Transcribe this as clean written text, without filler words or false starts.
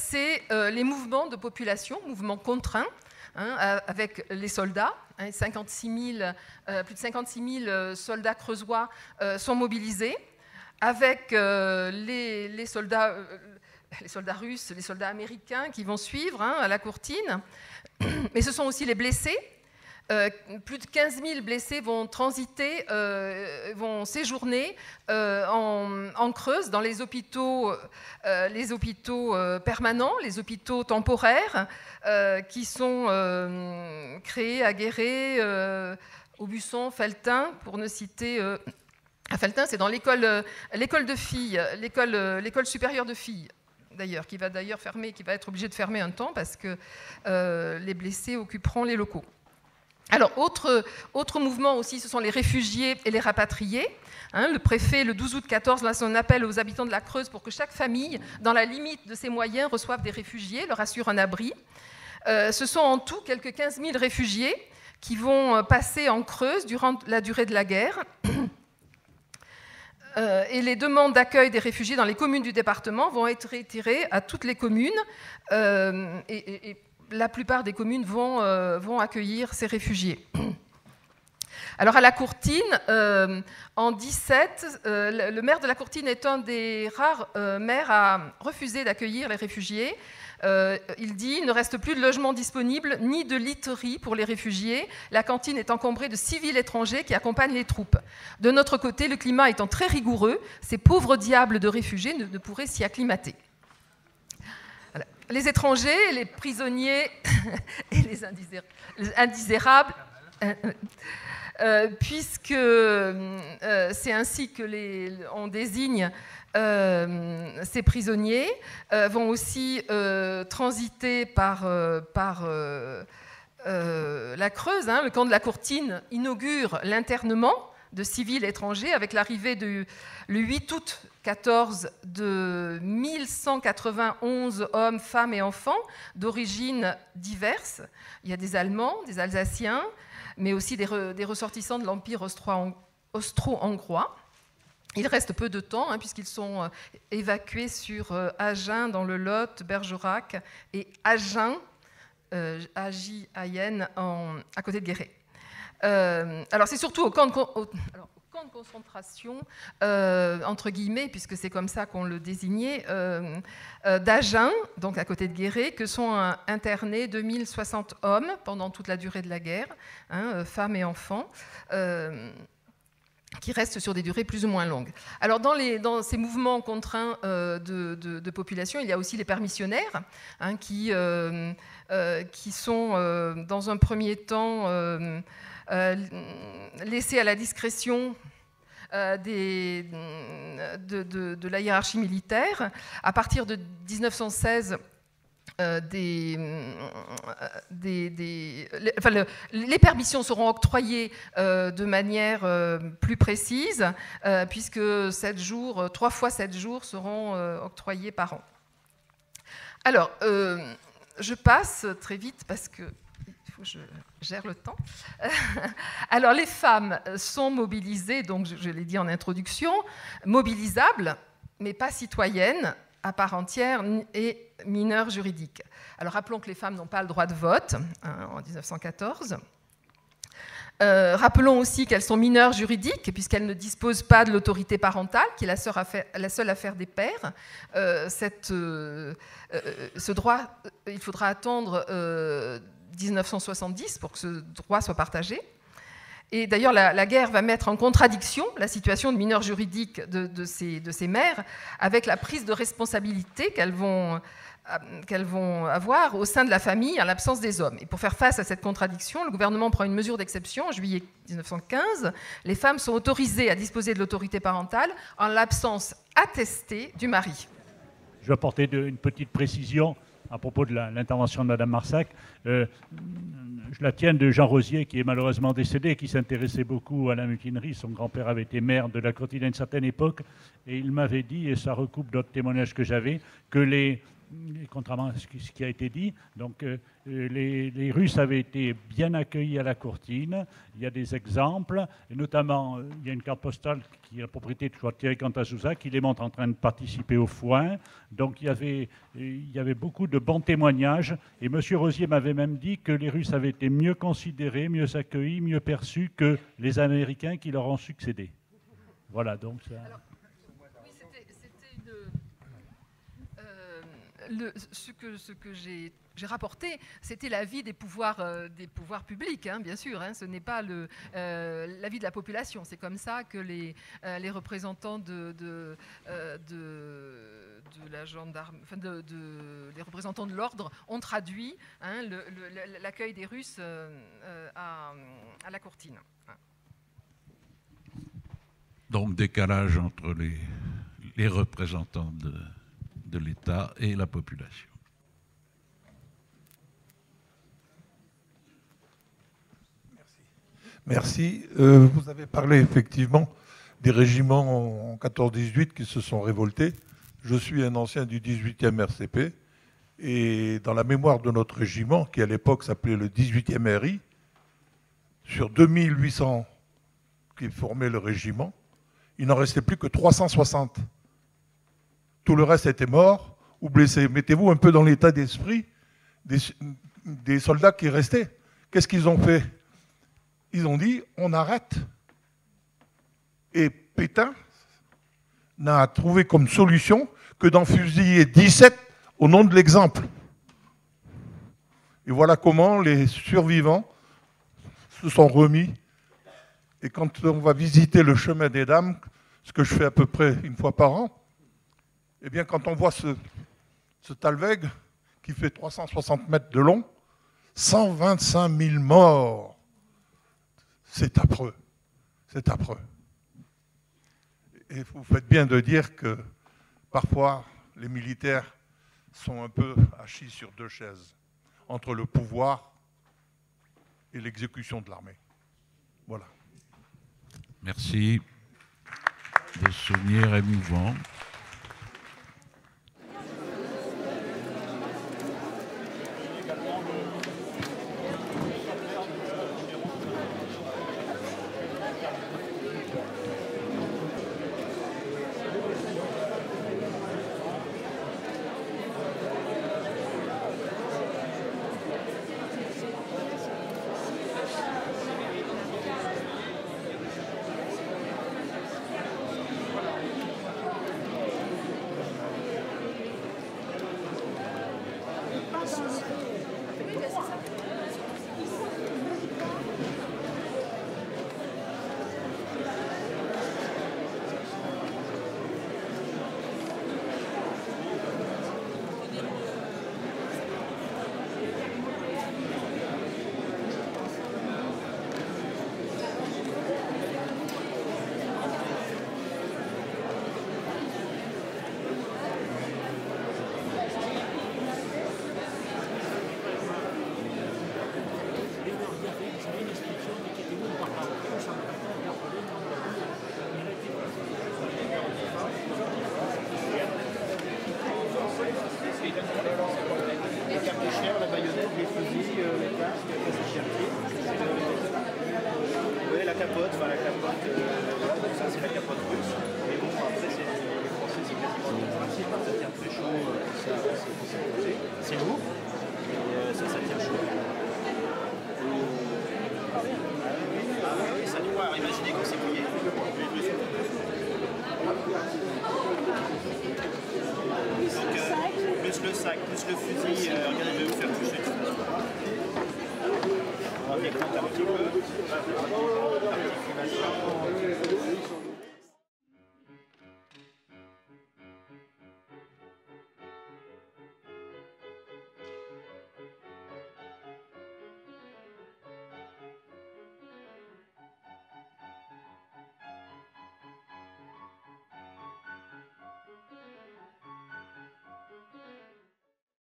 c'est les mouvements de population, mouvements contraints, avec les soldats. Plus de 56 000 soldats creusois sont mobilisés, avec les soldats russes, les soldats américains qui vont suivre à la Courtine. Mais ce sont aussi les blessés. Plus de 15 000 blessés vont transiter, vont séjourner en Creuse, dans les hôpitaux permanents, les hôpitaux temporaires, qui sont créés à Guéret, Aubusson, Felletin, pour ne citer... à Felletin, c'est dans l'école de filles, l'école supérieure de filles, d'ailleurs, qui va d'ailleurs fermer, qui va être obligée de fermer un temps parce que les blessés occuperont les locaux. Alors, autre mouvement aussi, ce sont les réfugiés et les rapatriés. Le préfet, le 12 août 14, lance un appel aux habitants de la Creuse pour que chaque famille, dans la limite de ses moyens, reçoive des réfugiés, leur assure un abri. Ce sont en tout quelques 15 000 réfugiés qui vont passer en Creuse durant la durée de la guerre. Et les demandes d'accueil des réfugiés dans les communes du département vont être retirées à toutes les communes. Et la plupart des communes vont accueillir ces réfugiés. Alors à la Courtine, en 17, le maire de la Courtine est un des rares maires à refuser d'accueillir les réfugiés. Il dit « Il ne reste plus de logements disponibles, ni de literie pour les réfugiés. La cantine est encombrée de civils étrangers qui accompagnent les troupes. De notre côté, le climat étant très rigoureux, ces pauvres diables de réfugiés ne pourraient s'y acclimater. » Les étrangers, les prisonniers et les indésirables, puisque c'est ainsi que on désigne ces prisonniers, vont aussi transiter par la Creuse. Le camp de la Courtine inaugure l'internement de civils étrangers avec l'arrivée le 8 août 14 de 1191 hommes, femmes et enfants d'origines diverses. Il y a des Allemands, des Alsaciens, mais aussi des ressortissants de l'Empire austro-hongrois. Il reste peu de temps, puisqu'ils sont évacués sur Agen dans le Lot, Bergerac et Agen, Agen à côté de Guéret. Alors c'est surtout au camp de concentration, entre guillemets, puisque c'est comme ça qu'on le désignait, d'Agen, donc à côté de Guéret, que sont internés 2060 hommes pendant toute la durée de la guerre, femmes et enfants, qui restent sur des durées plus ou moins longues. Alors dans ces mouvements contraints de population, il y a aussi les permissionnaires, qui sont dans un premier temps laissés à la discrétion de la hiérarchie militaire. À partir de 1916, les permissions seront octroyées de manière plus précise, puisque 3 fois 7 jours seront octroyés par an. Alors, je passe très vite parce que je gère le temps. Alors, les femmes sont mobilisées, donc je l'ai dit en introduction, mobilisables, mais pas citoyennes à part entière et mineures juridiques. Alors, rappelons que les femmes n'ont pas le droit de vote en 1914. Rappelons aussi qu'elles sont mineures juridiques, puisqu'elles ne disposent pas de l'autorité parentale, qui est la seule affaire des pères. Ce droit, il faudra attendre 1970 pour que ce droit soit partagé. Et d'ailleurs, la guerre va mettre en contradiction la situation de mineure juridique de ces mères avec la prise de responsabilité qu'elles vont avoir au sein de la famille en l'absence des hommes. Et pour faire face à cette contradiction, le gouvernement prend une mesure d'exception en juillet 1915. Les femmes sont autorisées à disposer de l'autorité parentale en l'absence attestée du mari. Je vais apporter une petite précision à propos de l'intervention de Mme Marsac. Je la tiens de Jean Rosier, qui est malheureusement décédé, qui s'intéressait beaucoup à la mutinerie. Son grand-père avait été maire de la Courtine à une certaine époque, et il m'avait dit, et ça recoupe d'autres témoignages que j'avais, que les contrairement à ce qui a été dit. Donc, les Russes avaient été bien accueillis à la Courtine. Il y a des exemples, et notamment, il y a une carte postale qui est la propriété de Thierry Cantasusa, qui les montre en train de participer au foin. Donc, il y avait beaucoup de bons témoignages. Et M. Rosier m'avait même dit que les Russes avaient été mieux considérés, mieux accueillis, mieux perçus que les Américains qui leur ont succédé. Voilà, donc ça... Alors, oui, c'était ce que j'ai rapporté, c'était l'avis des pouvoirs publics, hein, bien sûr. Hein, ce n'est pas l'avis de la population. C'est comme ça que les représentants de la gendarmerie, enfin les représentants de l'ordre ont traduit, hein, l'accueil des Russes à la Courtine. Donc décalage entre les représentants de l'État et la population. Merci. Vous avez parlé effectivement des régiments en 14-18 qui se sont révoltés. Je suis un ancien du 18e RCP et dans la mémoire de notre régiment, qui à l'époque s'appelait le 18e RI, sur 2800 qui formaient le régiment, il n'en restait plus que 360. Tout le reste était mort ou blessé. Mettez-vous un peu dans l'état d'esprit des soldats qui restaient. Qu'est-ce qu'ils ont fait? Ils ont dit, on arrête. Et Pétain n'a trouvé comme solution que d'en fusiller 17 au nom de l'exemple. Et voilà comment les survivants se sont remis. Et quand on va visiter le chemin des dames, ce que je fais à peu près une fois par an, eh bien quand on voit ce talweg qui fait 360 mètres de long, 125 000 morts. C'est affreux. C'est affreux. Et vous faites bien de dire que parfois les militaires sont un peu assis sur deux chaises, entre le pouvoir et l'exécution de l'armée. Voilà. Merci. Des souvenirs émouvants. C'est lourd, et ça tient chaud. Ça nous voit, imaginez quand c'est mouillé. Donc, plus le sac, plus le fusil, regardez, je vais vous faire toucher. On va bien compter un petit peu. Articulation.